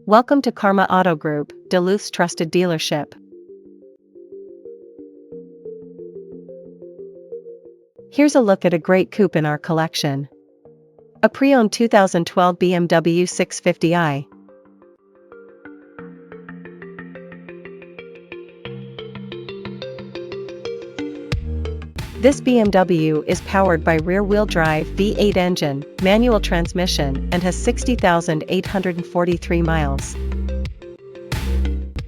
Welcome to Karma Auto Group, Duluth's trusted dealership. Here's a look at a great coupe in our collection. A pre-owned 2012 BMW 650i. This BMW is powered by rear-wheel drive V8 engine, manual transmission, and has 60,843 miles.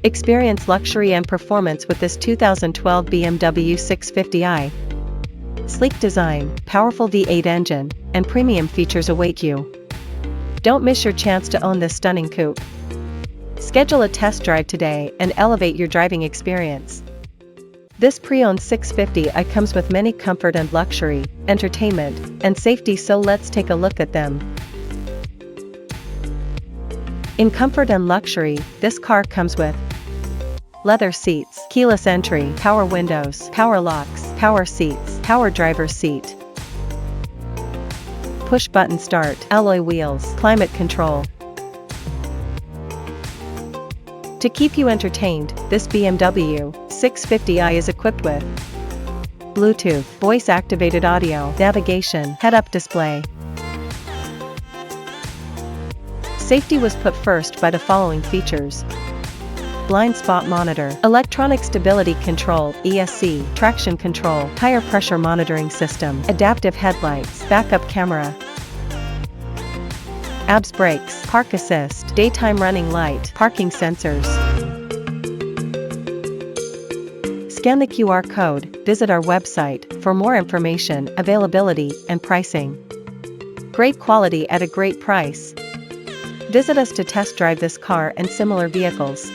Experience luxury and performance with this 2012 BMW 650i. Sleek design, powerful V8 engine, and premium features await you. Don't miss your chance to own this stunning coupe. Schedule a test drive today and elevate your driving experience. This pre-owned 650i comes with many comfort and luxury, entertainment, and safety, so let's take a look at them. In comfort and luxury, this car comes with leather seats, keyless entry, power windows, power locks, power seats, power driver's seat, push-button start, alloy wheels, climate control. To keep you entertained, this BMW 650i is equipped with Bluetooth, voice-activated audio, navigation, head-up display. Safety was put first by the following features: blind spot monitor, electronic stability control, ESC, traction control, tire pressure monitoring system, adaptive headlights, backup camera, ABS brakes, park assist, daytime running light, parking sensors. Scan the QR code, visit our website for more information, availability, and pricing. Great quality at a great price. Visit us to test drive this car and similar vehicles.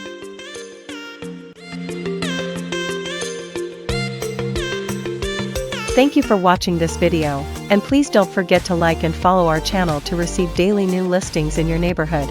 Thank you for watching this video, and please don't forget to like and follow our channel to receive daily new listings in your neighborhood.